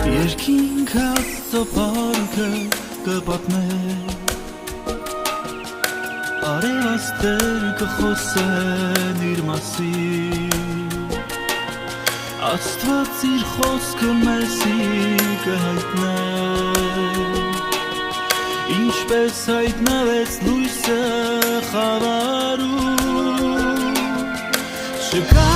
Երկինք Աստծո փառքը կպատմեր, արևաստեր կխոսեն իր մասին, Աստված իր խոսքը մեզի կհայտնե, ինչպես հայտնվեց լույսը խավարում, չկա